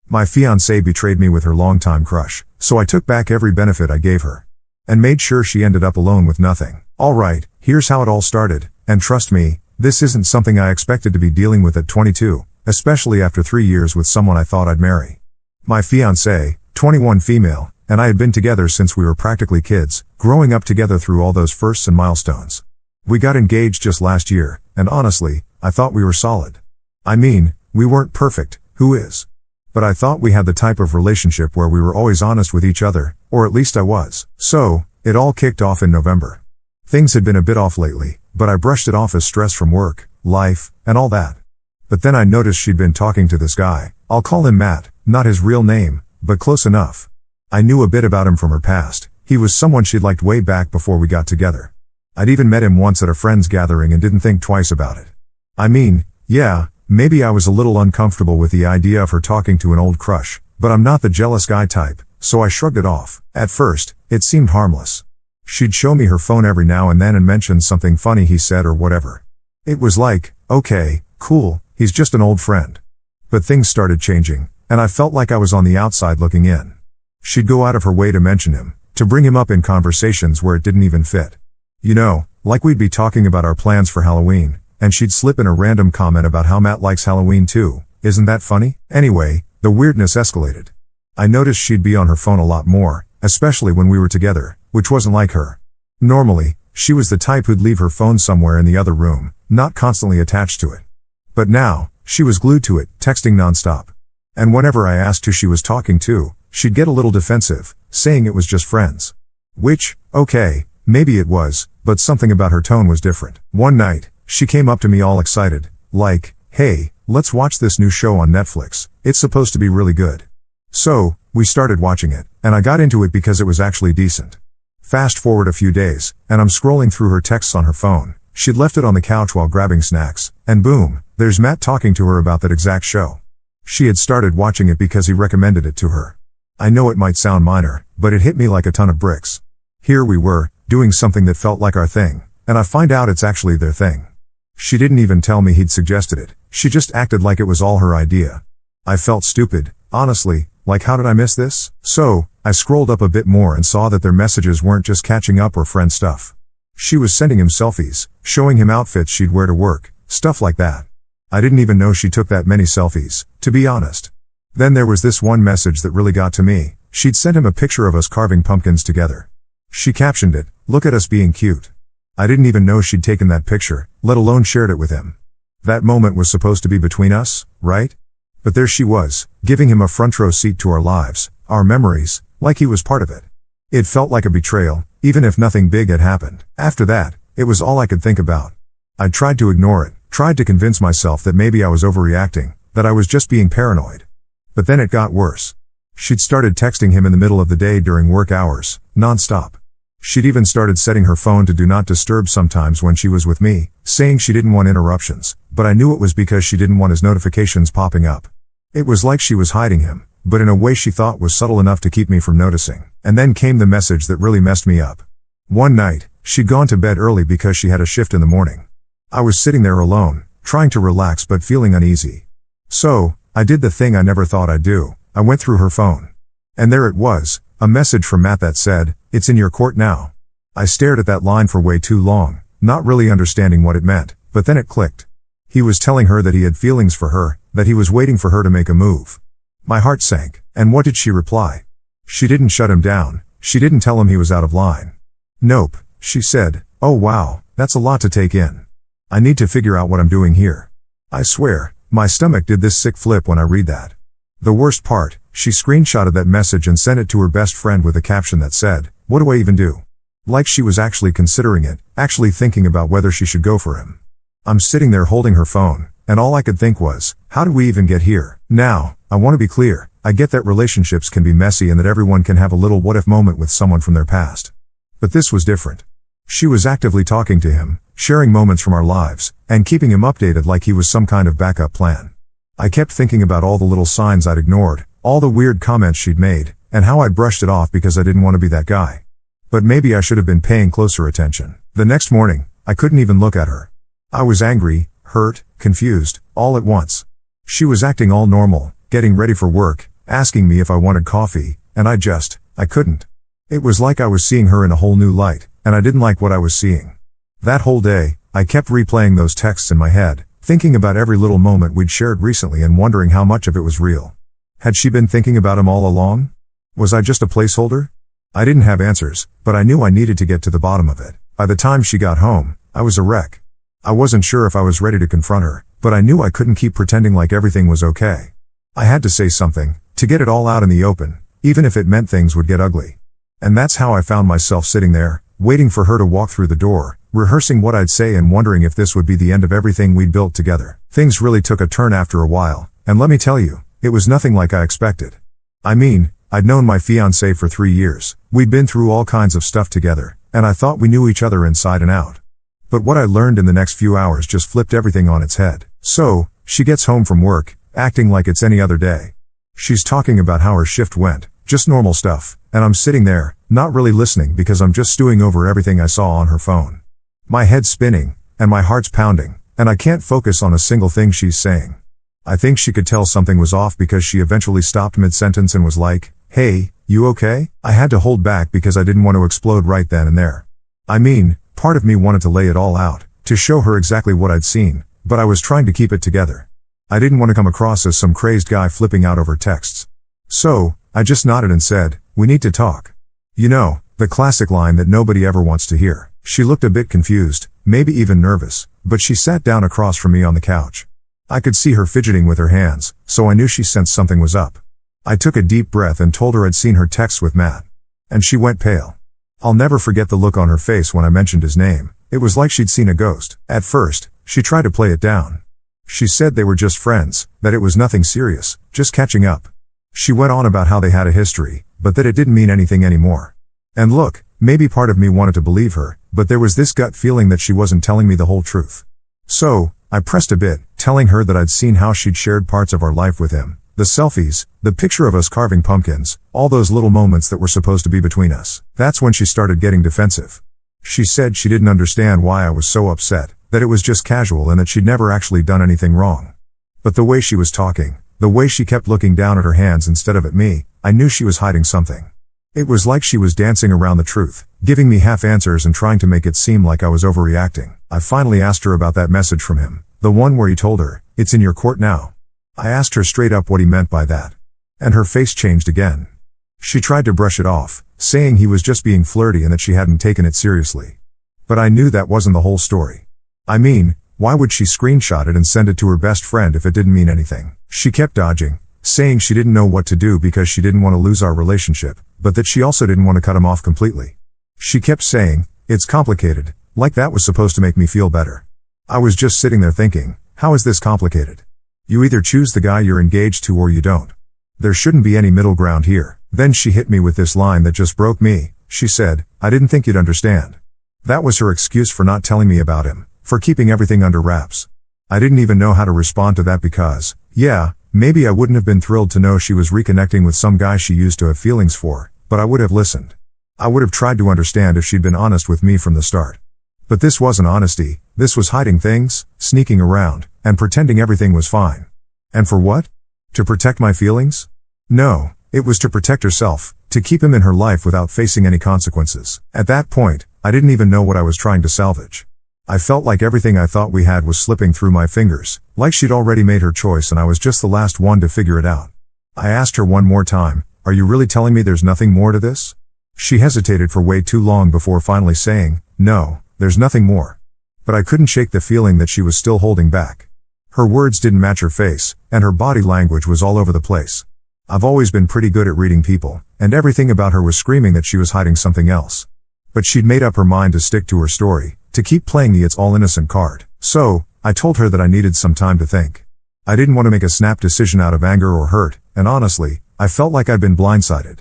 My fiancée betrayed me with her longtime crush, so I took back every benefit I gave her. And made sure she ended up alone with nothing. Alright, here's how it all started, and trust me, this isn't something I expected to be dealing with at 22, especially after 3 years with someone I thought I'd marry. My fiancée, 21 female, and I had been together since we were practically kids, growing up together through all those firsts and milestones. We got engaged just last year, and honestly, I thought we were solid. I mean, we weren't perfect, who is? But I thought we had the type of relationship where we were always honest with each other, or at least I was. So, it all kicked off in November. Things had been a bit off lately, but I brushed it off as stress from work, life, and all that. But then I noticed she'd been talking to this guy. I'll call him Matt, not his real name, but close enough. I knew a bit about him from her past. He was someone she'd liked way back before we got together. I'd even met him once at a friend's gathering and didn't think twice about it. I mean, yeah, maybe I was a little uncomfortable with the idea of her talking to an old crush, but I'm not the jealous guy type, so I shrugged it off. At first, it seemed harmless. She'd show me her phone every now and then and mention something funny he said or whatever. It was like, okay, cool, he's just an old friend. But things started changing, and I felt like I was on the outside looking in. She'd go out of her way to mention him, to bring him up in conversations where it didn't even fit. You know, like we'd be talking about our plans for Halloween, and she'd slip in a random comment about how Matt likes Halloween too. Isn't that funny? Anyway, the weirdness escalated. I noticed she'd be on her phone a lot more, especially when we were together, which wasn't like her. Normally, she was the type who'd leave her phone somewhere in the other room, not constantly attached to it. But now, she was glued to it, texting nonstop. And whenever I asked who she was talking to, she'd get a little defensive, saying it was just friends. Which, okay, maybe it was, but something about her tone was different. One night, she came up to me all excited, like, hey, let's watch this new show on Netflix, it's supposed to be really good. So, we started watching it, and I got into it because it was actually decent. Fast forward a few days, and I'm scrolling through her texts on her phone. She'd left it on the couch while grabbing snacks, and boom, there's Matt talking to her about that exact show. She had started watching it because he recommended it to her. I know it might sound minor, but it hit me like a ton of bricks. Here we were, doing something that felt like our thing, and I find out it's actually their thing. She didn't even tell me he'd suggested it, she just acted like it was all her idea. I felt stupid, honestly, like how did I miss this? So, I scrolled up a bit more and saw that their messages weren't just catching up or friend stuff. She was sending him selfies, showing him outfits she'd wear to work, stuff like that. I didn't even know she took that many selfies, to be honest. Then there was this one message that really got to me. She'd sent him a picture of us carving pumpkins together. She captioned it, "Look at us being cute." I didn't even know she'd taken that picture, let alone shared it with him. That moment was supposed to be between us, right? But there she was, giving him a front row seat to our lives, our memories, like he was part of it. It felt like a betrayal, even if nothing big had happened. After that, it was all I could think about. I tried to ignore it, tried to convince myself that maybe I was overreacting, that I was just being paranoid. But then it got worse. She'd started texting him in the middle of the day during work hours, non-stop. She'd even started setting her phone to do not disturb sometimes when she was with me, saying she didn't want interruptions, but I knew it was because she didn't want his notifications popping up. It was like she was hiding him, but in a way she thought was subtle enough to keep me from noticing. And then came the message that really messed me up. One night, she'd gone to bed early because she had a shift in the morning. I was sitting there alone, trying to relax but feeling uneasy. So, I did the thing I never thought I'd do. I went through her phone. And there it was, a message from Matt that said, "It's in your court now." I stared at that line for way too long, not really understanding what it meant, but then it clicked. He was telling her that he had feelings for her, that he was waiting for her to make a move. My heart sank, and what did she reply? She didn't shut him down, she didn't tell him he was out of line. Nope, she said, "Oh wow, that's a lot to take in. I need to figure out what I'm doing here." I swear, my stomach did this sick flip when I read that. The worst part, she screenshotted that message and sent it to her best friend with a caption that said, "What do I even do?" Like she was actually considering it, actually thinking about whether she should go for him. I'm sitting there holding her phone, and all I could think was, how did we even get here? Now, I want to be clear, I get that relationships can be messy and that everyone can have a little what-if moment with someone from their past. But this was different. She was actively talking to him, sharing moments from our lives, and keeping him updated like he was some kind of backup plan. I kept thinking about all the little signs I'd ignored, all the weird comments she'd made, and how I'd brushed it off because I didn't want to be that guy. But maybe I should have been paying closer attention. The next morning, I couldn't even look at her. I was angry, hurt, confused, all at once. She was acting all normal, getting ready for work, asking me if I wanted coffee, and I couldn't. It was like I was seeing her in a whole new light, and I didn't like what I was seeing. That whole day, I kept replaying those texts in my head, thinking about every little moment we'd shared recently and wondering how much of it was real. Had she been thinking about him all along? Was I just a placeholder? I didn't have answers, but I knew I needed to get to the bottom of it. By the time she got home, I was a wreck. I wasn't sure if I was ready to confront her, but I knew I couldn't keep pretending like everything was okay. I had to say something, to get it all out in the open, even if it meant things would get ugly. And that's how I found myself sitting there, waiting for her to walk through the door, rehearsing what I'd say and wondering if this would be the end of everything we'd built together. Things really took a turn after a while, and let me tell you, it was nothing like I expected. I mean, I'd known my fiancée for 3 years, we'd been through all kinds of stuff together, and I thought we knew each other inside and out. But what I learned in the next few hours just flipped everything on its head. So, she gets home from work, acting like it's any other day. She's talking about how her shift went, just normal stuff, and I'm sitting there, not really listening because I'm just stewing over everything I saw on her phone. My head's spinning, and my heart's pounding, and I can't focus on a single thing she's saying. I think she could tell something was off because she eventually stopped mid-sentence and was like, "Hey, you okay?" I had to hold back because I didn't want to explode right then and there. I mean, part of me wanted to lay it all out, to show her exactly what I'd seen, but I was trying to keep it together. I didn't want to come across as some crazed guy flipping out over texts. So, I just nodded and said, "We need to talk." You know, the classic line that nobody ever wants to hear. She looked a bit confused, maybe even nervous, but she sat down across from me on the couch. I could see her fidgeting with her hands, so I knew she sensed something was up. I took a deep breath and told her I'd seen her text with Matt. And she went pale. I'll never forget the look on her face when I mentioned his name. It was like she'd seen a ghost. At first, she tried to play it down. She said they were just friends, that it was nothing serious, just catching up. She went on about how they had a history, but that it didn't mean anything anymore. And look, maybe part of me wanted to believe her, but there was this gut feeling that she wasn't telling me the whole truth. So, I pressed a bit, telling her that I'd seen how she'd shared parts of our life with him. The selfies, the picture of us carving pumpkins, all those little moments that were supposed to be between us. That's when she started getting defensive. She said she didn't understand why I was so upset, that it was just casual and that she'd never actually done anything wrong. But the way she was talking, the way she kept looking down at her hands instead of at me, I knew she was hiding something. It was like she was dancing around the truth, giving me half answers and trying to make it seem like I was overreacting. I finally asked her about that message from him, the one where he told her, "It's in your court now." I asked her straight up what he meant by that. And her face changed again. She tried to brush it off, saying he was just being flirty and that she hadn't taken it seriously. But I knew that wasn't the whole story. I mean, why would she screenshot it and send it to her best friend if it didn't mean anything? She kept dodging, saying she didn't know what to do because she didn't want to lose our relationship, but that she also didn't want to cut him off completely. She kept saying, "It's complicated," like that was supposed to make me feel better. I was just sitting there thinking, how is this complicated? You either choose the guy you're engaged to or you don't. There shouldn't be any middle ground here. Then she hit me with this line that just broke me. She said, "I didn't think you'd understand." That was her excuse for not telling me about him, for keeping everything under wraps. I didn't even know how to respond to that because, yeah, maybe I wouldn't have been thrilled to know she was reconnecting with some guy she used to have feelings for, but I would have listened. I would have tried to understand if she'd been honest with me from the start. But this wasn't honesty, this was hiding things, sneaking around, and pretending everything was fine. And for what? To protect my feelings? No, it was to protect herself, to keep him in her life without facing any consequences. At that point, I didn't even know what I was trying to salvage. I felt like everything I thought we had was slipping through my fingers, like she'd already made her choice and I was just the last one to figure it out. I asked her one more time, "Are you really telling me there's nothing more to this?" She hesitated for way too long before finally saying, "No, there's nothing more." But I couldn't shake the feeling that she was still holding back. Her words didn't match her face, and her body language was all over the place. I've always been pretty good at reading people, and everything about her was screaming that she was hiding something else. But she'd made up her mind to stick to her story, to keep playing the "it's all innocent" card. So, I told her that I needed some time to think. I didn't want to make a snap decision out of anger or hurt, and honestly, I felt like I'd been blindsided.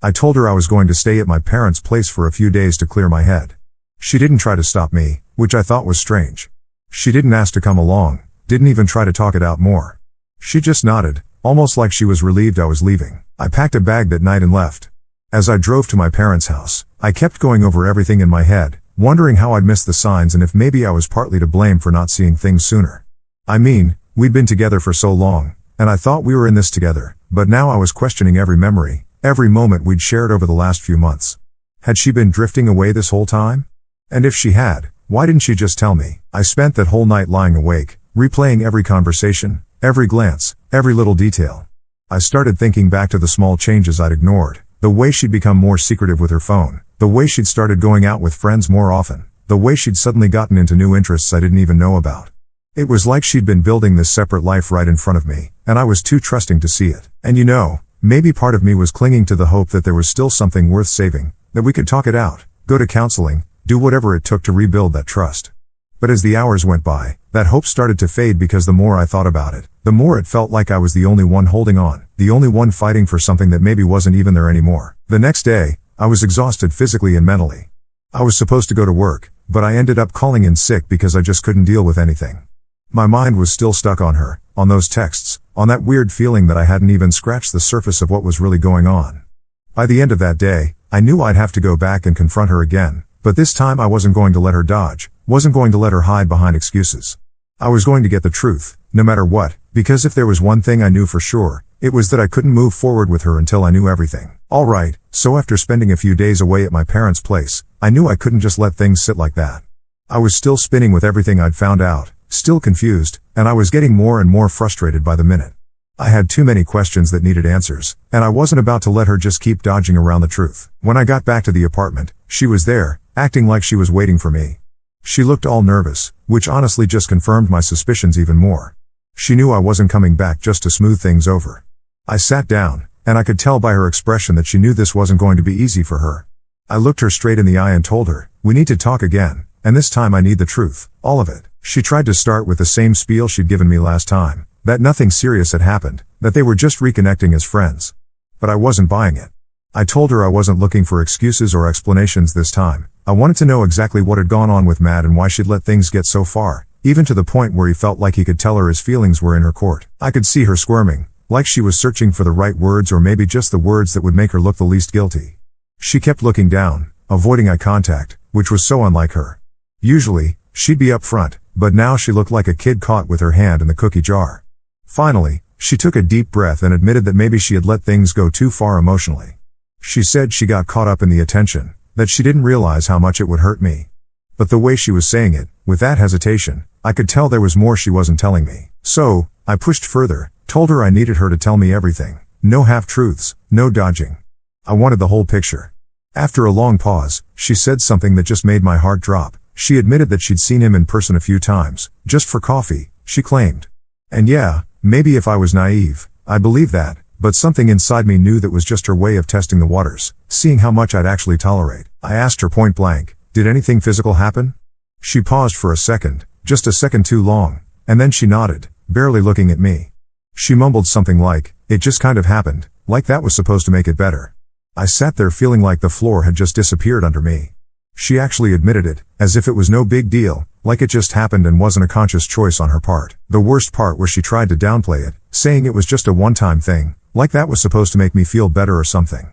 I told her I was going to stay at my parents' place for a few days to clear my head. She didn't try to stop me, which I thought was strange. She didn't ask to come along, didn't even try to talk it out more. She just nodded, almost like she was relieved I was leaving. I packed a bag that night and left. As I drove to my parents' house, I kept going over everything in my head, wondering how I'd missed the signs and if maybe I was partly to blame for not seeing things sooner. I mean, we'd been together for so long, and I thought we were in this together, but now I was questioning every memory, every moment we'd shared over the last few months. Had she been drifting away this whole time? And if she had, why didn't she just tell me? I spent that whole night lying awake, replaying every conversation, every glance, every little detail. I started thinking back to the small changes I'd ignored, the way she'd become more secretive with her phone, the way she'd started going out with friends more often, the way she'd suddenly gotten into new interests I didn't even know about. It was like she'd been building this separate life right in front of me, and I was too trusting to see it. And maybe part of me was clinging to the hope that there was still something worth saving, that we could talk it out, go to counseling, do whatever it took to rebuild that trust. But as the hours went by, that hope started to fade because the more I thought about it, the more it felt like I was the only one holding on, the only one fighting for something that maybe wasn't even there anymore. The next day, I was exhausted physically and mentally. I was supposed to go to work, but I ended up calling in sick because I just couldn't deal with anything. My mind was still stuck on her, on those texts, on that weird feeling that I hadn't even scratched the surface of what was really going on. By the end of that day, I knew I'd have to go back and confront her again, but this time I wasn't going to let her dodge, wasn't going to let her hide behind excuses. I was going to get the truth, no matter what, because if there was one thing I knew for sure, it was that I couldn't move forward with her until I knew everything. Alright, so after spending a few days away at my parents' place, I knew I couldn't just let things sit like that. I was still spinning with everything I'd found out, still confused, and I was getting more and more frustrated by the minute. I had too many questions that needed answers, and I wasn't about to let her just keep dodging around the truth. When I got back to the apartment, she was there, acting like she was waiting for me. She looked all nervous, which honestly just confirmed my suspicions even more. She knew I wasn't coming back just to smooth things over. I sat down, and I could tell by her expression that she knew this wasn't going to be easy for her. I looked her straight in the eye and told her, "We need to talk again, and this time I need the truth, all of it." She tried to start with the same spiel she'd given me last time, that nothing serious had happened, that they were just reconnecting as friends. But I wasn't buying it. I told her I wasn't looking for excuses or explanations this time. I wanted to know exactly what had gone on with Matt and why she'd let things get so far, even to the point where he felt like he could tell her his feelings were in her court. I could see her squirming, like she was searching for the right words or maybe just the words that would make her look the least guilty. She kept looking down, avoiding eye contact, which was so unlike her. Usually, she'd be up front, but now she looked like a kid caught with her hand in the cookie jar. Finally, she took a deep breath and admitted that maybe she had let things go too far emotionally. She said she got caught up in the attention, that she didn't realize how much it would hurt me. But the way she was saying it, with that hesitation, I could tell there was more she wasn't telling me. So, I pushed further, told her I needed her to tell me everything. No half-truths, no dodging. I wanted the whole picture. After a long pause, she said something that just made my heart drop. She admitted that she'd seen him in person a few times, just for coffee, she claimed. And yeah, maybe if I was naive, I believed that, but something inside me knew that was just her way of testing the waters, seeing how much I'd actually tolerate. I asked her point blank, "Did anything physical happen?" She paused for a second, just a second too long, and then she nodded, barely looking at me. She mumbled something like, "It just kind of happened," like that was supposed to make it better. I sat there feeling like the floor had just disappeared under me. She actually admitted it, as if it was no big deal, like it just happened and wasn't a conscious choice on her part. The worst part was she tried to downplay it, saying it was just a one-time thing, like that was supposed to make me feel better or something.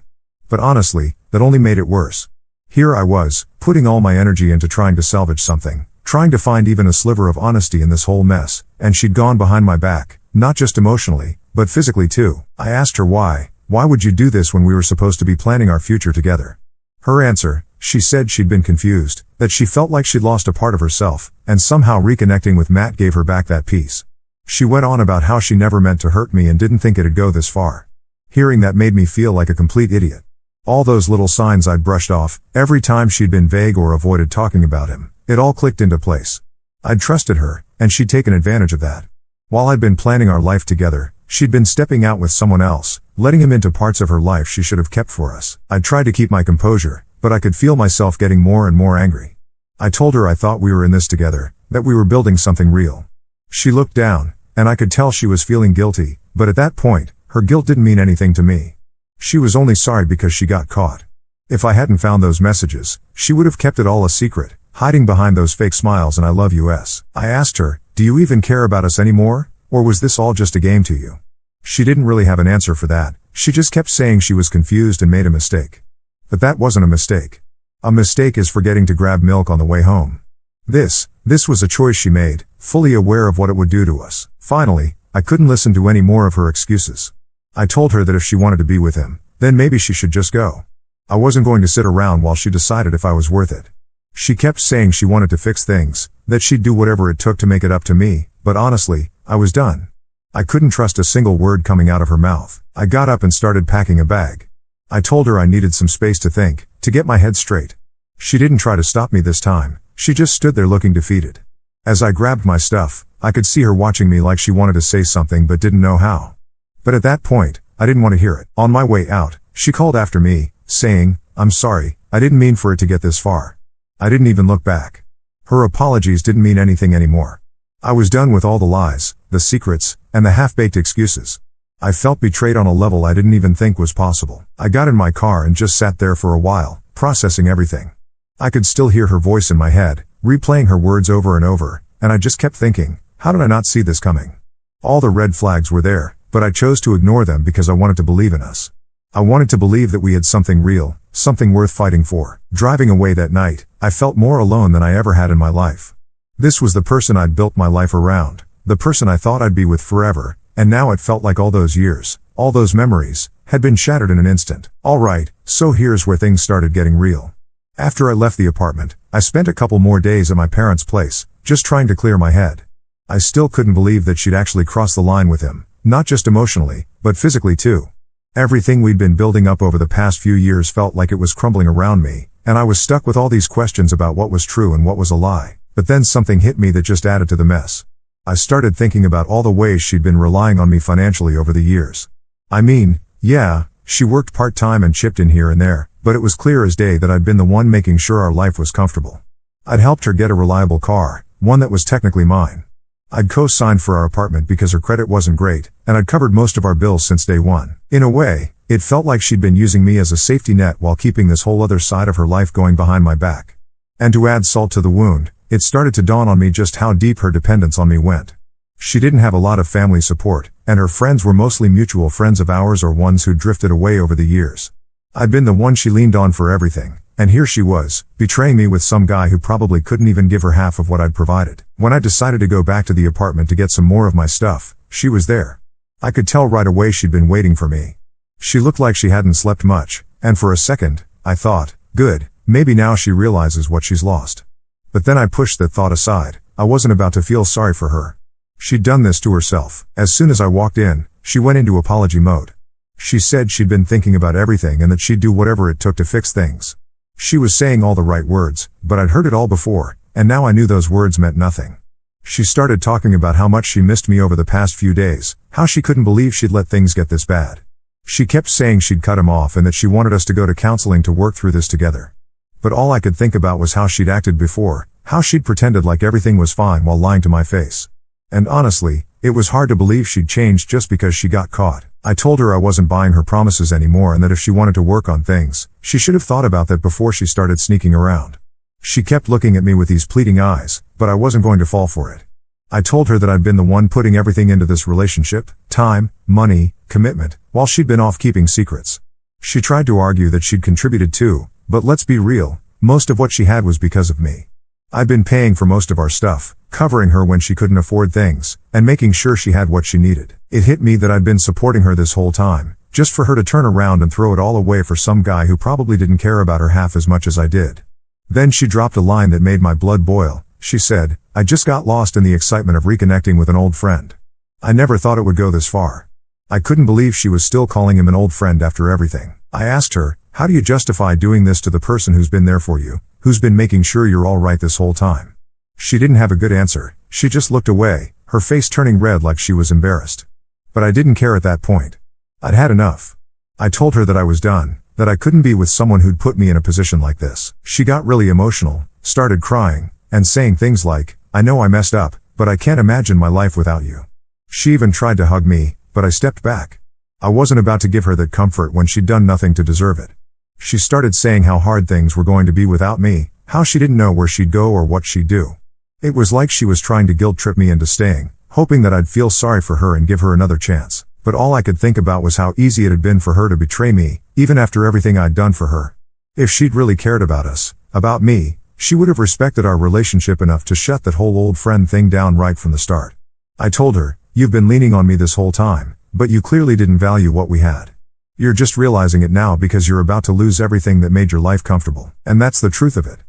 But honestly, that only made it worse. Here I was, putting all my energy into trying to salvage something, trying to find even a sliver of honesty in this whole mess, and she'd gone behind my back, not just emotionally, but physically too. I asked her why would you do this when we were supposed to be planning our future together? Her answer, she said she'd been confused, that she felt like she'd lost a part of herself, and somehow reconnecting with Matt gave her back that peace. She went on about how she never meant to hurt me and didn't think it'd go this far. Hearing that made me feel like a complete idiot. All those little signs I'd brushed off, every time she'd been vague or avoided talking about him, it all clicked into place. I'd trusted her, and she'd taken advantage of that. While I'd been planning our life together, she'd been stepping out with someone else, letting him into parts of her life she should have kept for us. I'd tried to keep my composure, but I could feel myself getting more and more angry. I told her I thought we were in this together, that we were building something real. She looked down, and I could tell she was feeling guilty, but at that point, her guilt didn't mean anything to me. She was only sorry because she got caught. If I hadn't found those messages, she would have kept it all a secret, hiding behind those fake smiles and I love yous. I asked her, "Do you even care about us anymore? Or was this all just a game to you?" She didn't really have an answer for that. She just kept saying she was confused and made a mistake. But that wasn't a mistake. A mistake is forgetting to grab milk on the way home. This was a choice she made, fully aware of what it would do to us. Finally, I couldn't listen to any more of her excuses. I told her that if she wanted to be with him, then maybe she should just go. I wasn't going to sit around while she decided if I was worth it. She kept saying she wanted to fix things, that she'd do whatever it took to make it up to me, but honestly, I was done. I couldn't trust a single word coming out of her mouth. I got up and started packing a bag. I told her I needed some space to think, to get my head straight. She didn't try to stop me this time, she just stood there looking defeated. As I grabbed my stuff, I could see her watching me like she wanted to say something but didn't know how. But at that point, I didn't want to hear it. On my way out, she called after me, saying, "I'm sorry, I didn't mean for it to get this far." I didn't even look back. Her apologies didn't mean anything anymore. I was done with all the lies, the secrets, and the half-baked excuses. I felt betrayed on a level I didn't even think was possible. I got in my car and just sat there for a while, processing everything. I could still hear her voice in my head, replaying her words over and over, and I just kept thinking, how did I not see this coming? All the red flags were there, but I chose to ignore them because I wanted to believe in us. I wanted to believe that we had something real, something worth fighting for. Driving away that night, I felt more alone than I ever had in my life. This was the person I'd built my life around, the person I thought I'd be with forever, and now it felt like all those years, all those memories, had been shattered in an instant. Alright, so here's where things started getting real. After I left the apartment, I spent a couple more days at my parents' place, just trying to clear my head. I still couldn't believe that she'd actually crossed the line with him, not just emotionally, but physically too. Everything we'd been building up over the past few years felt like it was crumbling around me, and I was stuck with all these questions about what was true and what was a lie. But then something hit me that just added to the mess. I started thinking about all the ways she'd been relying on me financially over the years. I mean, yeah, she worked part-time and chipped in here and there, but it was clear as day that I'd been the one making sure our life was comfortable. I'd helped her get a reliable car, one that was technically mine. I'd co-signed for our apartment because her credit wasn't great, and I'd covered most of our bills since day one. In a way, it felt like she'd been using me as a safety net while keeping this whole other side of her life going behind my back. And to add salt to the wound, it started to dawn on me just how deep her dependence on me went. She didn't have a lot of family support, and her friends were mostly mutual friends of ours or ones who'd drifted away over the years. I'd been the one she leaned on for everything, and here she was, betraying me with some guy who probably couldn't even give her half of what I'd provided. When I decided to go back to the apartment to get some more of my stuff, she was there. I could tell right away she'd been waiting for me. She looked like she hadn't slept much, and for a second, I thought, good, maybe now she realizes what she's lost. But then I pushed that thought aside. I wasn't about to feel sorry for her. She'd done this to herself. As soon as I walked in, she went into apology mode. She said she'd been thinking about everything and that she'd do whatever it took to fix things. She was saying all the right words, but I'd heard it all before, and now I knew those words meant nothing. She started talking about how much she missed me over the past few days, how she couldn't believe she'd let things get this bad. She kept saying she'd cut him off and that she wanted us to go to counseling to work through this together. But all I could think about was how she'd acted before, how she'd pretended like everything was fine while lying to my face. And honestly, it was hard to believe she'd changed just because she got caught. I told her I wasn't buying her promises anymore and that if she wanted to work on things, she should have thought about that before she started sneaking around. She kept looking at me with these pleading eyes, but I wasn't going to fall for it. I told her that I'd been the one putting everything into this relationship, time, money, commitment, while she'd been off keeping secrets. She tried to argue that she'd contributed too, but let's be real, most of what she had was because of me. I'd been paying for most of our stuff, covering her when she couldn't afford things, and making sure she had what she needed. It hit me that I'd been supporting her this whole time, just for her to turn around and throw it all away for some guy who probably didn't care about her half as much as I did. Then she dropped a line that made my blood boil. She said, "I just got lost in the excitement of reconnecting with an old friend." I never thought it would go this far. I couldn't believe she was still calling him an old friend after everything. I asked her, how do you justify doing this to the person who's been there for you, who's been making sure you're all right this whole time? She didn't have a good answer. She just looked away, her face turning red like she was embarrassed. But I didn't care at that point. I'd had enough. I told her that I was done, that I couldn't be with someone who'd put me in a position like this. She got really emotional, started crying, and saying things like, "I know I messed up, but I can't imagine my life without you." She even tried to hug me, but I stepped back. I wasn't about to give her that comfort when she'd done nothing to deserve it. She started saying how hard things were going to be without me, how she didn't know where she'd go or what she'd do. It was like she was trying to guilt-trip me into staying, hoping that I'd feel sorry for her and give her another chance. But all I could think about was how easy it had been for her to betray me, even after everything I'd done for her. If she'd really cared about us, about me, she would have respected our relationship enough to shut that whole old friend thing down right from the start. I told her, "You've been leaning on me this whole time, but you clearly didn't value what we had. You're just realizing it now because you're about to lose everything that made your life comfortable. And that's the truth of it.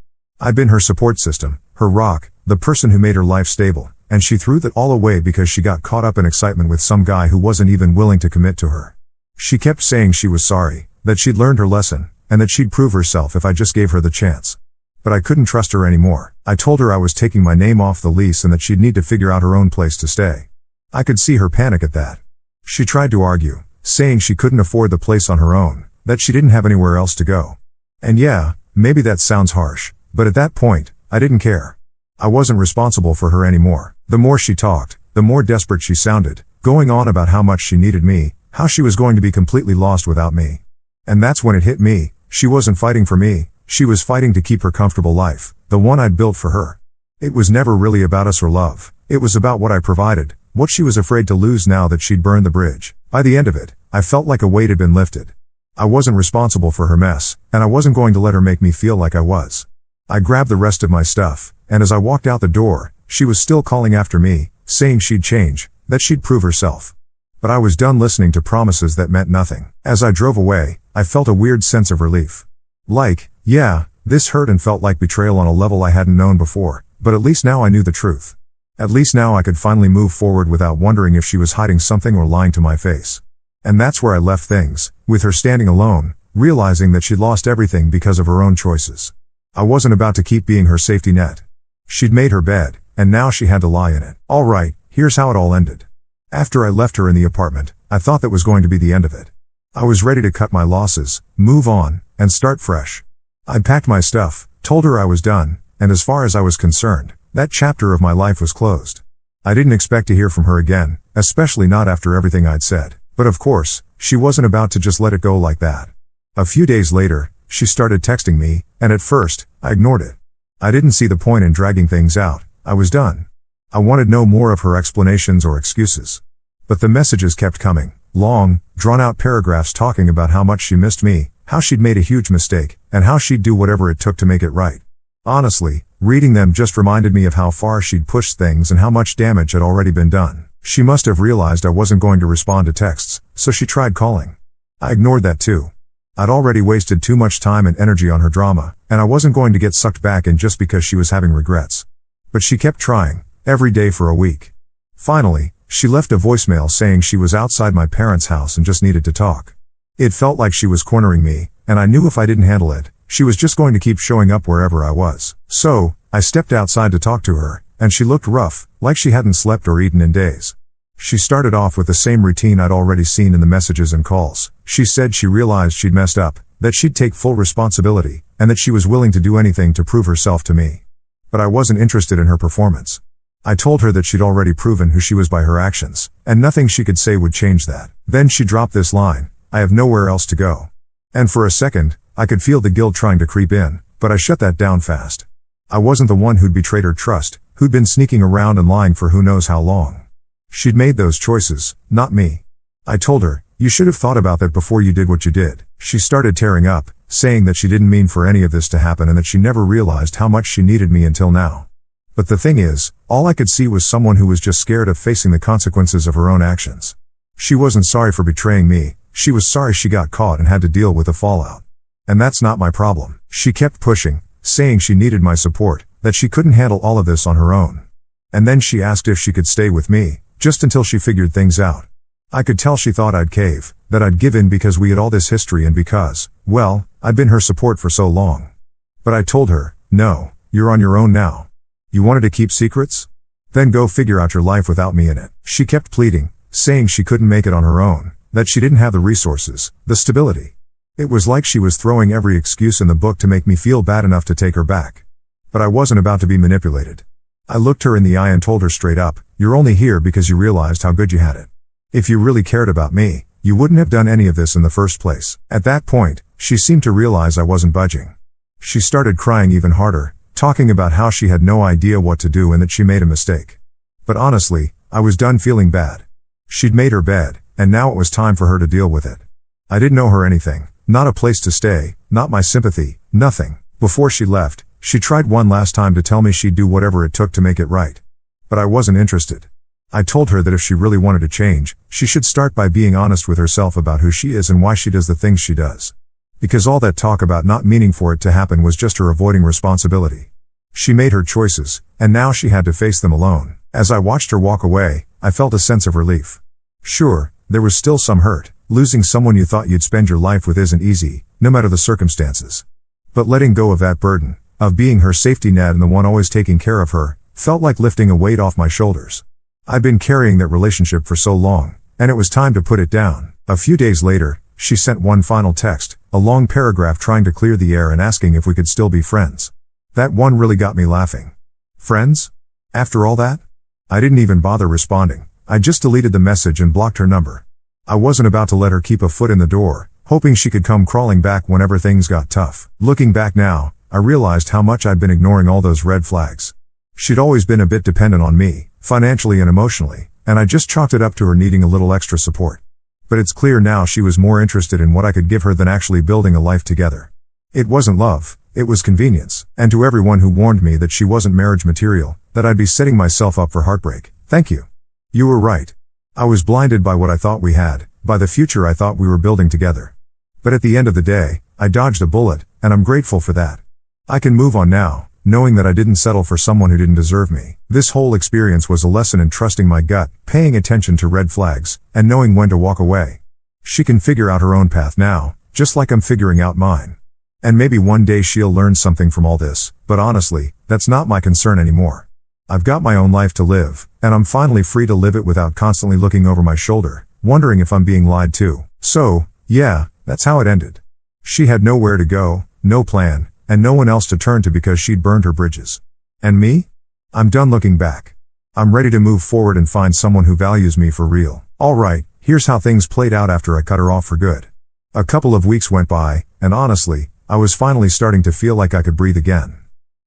I'd been her support system, her rock, the person who made her life stable, and she threw that all away because she got caught up in excitement with some guy who wasn't even willing to commit to her. She kept saying she was sorry, that she'd learned her lesson, and that she'd prove herself if I just gave her the chance. But I couldn't trust her anymore. I told her I was taking my name off the lease and that she'd need to figure out her own place to stay. I could see her panic at that. She tried to argue, saying she couldn't afford the place on her own, that she didn't have anywhere else to go. And yeah, maybe that sounds harsh, but at that point, I didn't care. I wasn't responsible for her anymore. The more she talked, the more desperate she sounded, going on about how much she needed me, how she was going to be completely lost without me. And that's when it hit me. She wasn't fighting for me, she was fighting to keep her comfortable life, the one I'd built for her. It was never really about us or love. It was about what I provided, what she was afraid to lose now that she'd burned the bridge. By the end of it, I felt like a weight had been lifted. I wasn't responsible for her mess, and I wasn't going to let her make me feel like I was. I grabbed the rest of my stuff, and as I walked out the door, she was still calling after me, saying she'd change, that she'd prove herself. But I was done listening to promises that meant nothing. As I drove away, I felt a weird sense of relief. Like, yeah, this hurt and felt like betrayal on a level I hadn't known before, but at least now I knew the truth. At least now I could finally move forward without wondering if she was hiding something or lying to my face. And that's where I left things, with her standing alone, realizing that she'd lost everything because of her own choices. I wasn't about to keep being her safety net. She'd made her bed, and now she had to lie in it. Alright, here's how it all ended. After I left her in the apartment, I thought that was going to be the end of it. I was ready to cut my losses, move on, and start fresh. I'd packed my stuff, told her I was done, and as far as I was concerned, that chapter of my life was closed. I didn't expect to hear from her again, especially not after everything I'd said. But of course, she wasn't about to just let it go like that. A few days later, she started texting me, and at first, I ignored it. I didn't see the point in dragging things out. I was done. I wanted no more of her explanations or excuses. But the messages kept coming. Long, drawn-out paragraphs talking about how much she missed me, how she'd made a huge mistake, and how she'd do whatever it took to make it right. Honestly, reading them just reminded me of how far she'd pushed things and how much damage had already been done. She must have realized I wasn't going to respond to texts, so she tried calling. I ignored that too. I'd already wasted too much time and energy on her drama, and I wasn't going to get sucked back in just because she was having regrets. But she kept trying, every day for a week. Finally, she left a voicemail saying she was outside my parents' house and just needed to talk. It felt like she was cornering me, and I knew if I didn't handle it, she was just going to keep showing up wherever I was. So, I stepped outside to talk to her, and she looked rough, like she hadn't slept or eaten in days. She started off with the same routine I'd already seen in the messages and calls. She said she realized she'd messed up, that she'd take full responsibility, and that she was willing to do anything to prove herself to me. But I wasn't interested in her performance. I told her that she'd already proven who she was by her actions, and nothing she could say would change that. Then she dropped this line, "I have nowhere else to go." And for a second, I could feel the guilt trying to creep in, but I shut that down fast. I wasn't the one who'd betrayed her trust, who'd been sneaking around and lying for who knows how long. She'd made those choices, not me. I told her, "You should have thought about that before you did what you did." She started tearing up, saying that she didn't mean for any of this to happen and that she never realized how much she needed me until now. But the thing is, all I could see was someone who was just scared of facing the consequences of her own actions. She wasn't sorry for betraying me, she was sorry she got caught and had to deal with the fallout. And that's not my problem. She kept pushing, saying she needed my support, that she couldn't handle all of this on her own. And then she asked if she could stay with me, just until she figured things out. I could tell she thought I'd cave, that I'd give in because we had all this history and because, well, I'd been her support for so long. But I told her, "No, you're on your own now. You wanted to keep secrets? Then go figure out your life without me in it." She kept pleading, saying she couldn't make it on her own, that she didn't have the resources, the stability. It was like she was throwing every excuse in the book to make me feel bad enough to take her back. But I wasn't about to be manipulated. I looked her in the eye and told her straight up, "You're only here because you realized how good you had it. If you really cared about me, you wouldn't have done any of this in the first place." At that point, she seemed to realize I wasn't budging. She started crying even harder, talking about how she had no idea what to do and that she made a mistake. But honestly, I was done feeling bad. She'd made her bed, and now it was time for her to deal with it. I didn't owe her anything, not a place to stay, not my sympathy, nothing. Before she left, she tried one last time to tell me she'd do whatever it took to make it right. But I wasn't interested. I told her that if she really wanted to change, she should start by being honest with herself about who she is and why she does the things she does. Because all that talk about not meaning for it to happen was just her avoiding responsibility. She made her choices, and now she had to face them alone. As I watched her walk away, I felt a sense of relief. Sure, there was still some hurt. Losing someone you thought you'd spend your life with isn't easy, no matter the circumstances. But letting go of that burden, of being her safety net and the one always taking care of her, felt like lifting a weight off my shoulders. I'd been carrying that relationship for so long, and it was time to put it down. A few days later, she sent one final text, a long paragraph trying to clear the air and asking if we could still be friends. That one really got me laughing. Friends? After all that? I didn't even bother responding. I just deleted the message and blocked her number. I wasn't about to let her keep a foot in the door, hoping she could come crawling back whenever things got tough. Looking back now, I realized how much I'd been ignoring all those red flags. She'd always been a bit dependent on me, financially and emotionally, and I just chalked it up to her needing a little extra support. But it's clear now she was more interested in what I could give her than actually building a life together. It wasn't love, it was convenience. And to everyone who warned me that she wasn't marriage material, that I'd be setting myself up for heartbreak, thank you. You were right. I was blinded by what I thought we had, by the future I thought we were building together. But at the end of the day, I dodged a bullet, and I'm grateful for that. I can move on now, knowing that I didn't settle for someone who didn't deserve me. This whole experience was a lesson in trusting my gut, paying attention to red flags, and knowing when to walk away. She can figure out her own path now, just like I'm figuring out mine. And maybe one day she'll learn something from all this, but honestly, that's not my concern anymore. I've got my own life to live, and I'm finally free to live it without constantly looking over my shoulder, wondering if I'm being lied to. So, yeah, that's how it ended. She had nowhere to go, no plan, and no one else to turn to because she'd burned her bridges. And me? I'm done looking back. I'm ready to move forward and find someone who values me for real. Alright, here's how things played out after I cut her off for good. A couple of weeks went by, and honestly, I was finally starting to feel like I could breathe again.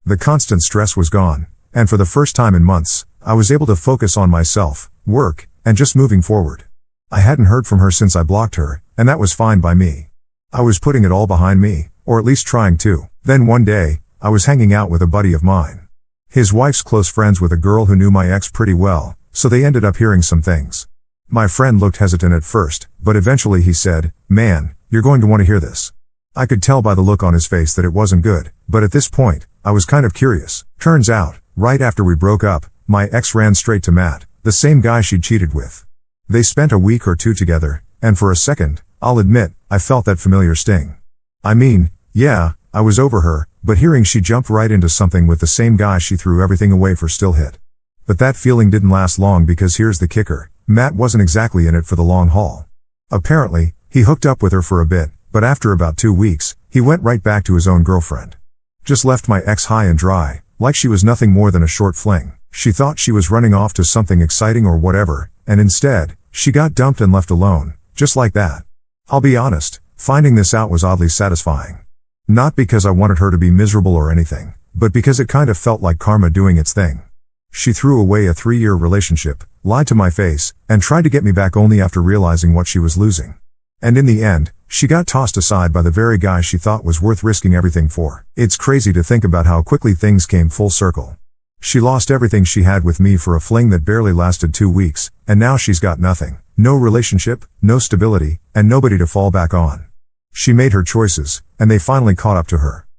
The constant stress was gone, and for the first time in months, I was able to focus on myself, work, and just moving forward. I hadn't heard from her since I blocked her, and that was fine by me. I was putting it all behind me, or at least trying to. Then one day, I was hanging out with a buddy of mine. His wife's close friends with a girl who knew my ex pretty well, so they ended up hearing some things. My friend looked hesitant at first, but eventually he said, "Man, you're going to want to hear this." I could tell by the look on his face that it wasn't good, but at this point, I was kind of curious. Turns out, right after we broke up, my ex ran straight to Matt, the same guy she'd cheated with. They spent a week or two together, and for a second, I'll admit, I felt that familiar sting. I mean, yeah, I was over her, but hearing she jumped right into something with the same guy she threw everything away for still hit. But that feeling didn't last long because here's the kicker, Matt wasn't exactly in it for the long haul. Apparently, he hooked up with her for a bit, but after about 2 weeks, he went right back to his own girlfriend. Just left my ex high and dry, like she was nothing more than a short fling. She thought she was running off to something exciting or whatever, and instead, she got dumped and left alone, just like that. I'll be honest, finding this out was oddly satisfying. Not because I wanted her to be miserable or anything, but because it kind of felt like karma doing its thing. She threw away a 3-year relationship, lied to my face, and tried to get me back only after realizing what she was losing. And in the end, she got tossed aside by the very guy she thought was worth risking everything for. It's crazy to think about how quickly things came full circle. She lost everything she had with me for a fling that barely lasted 2 weeks, and now she's got nothing. No relationship, no stability, and nobody to fall back on. She made her choices, and they finally caught up to her.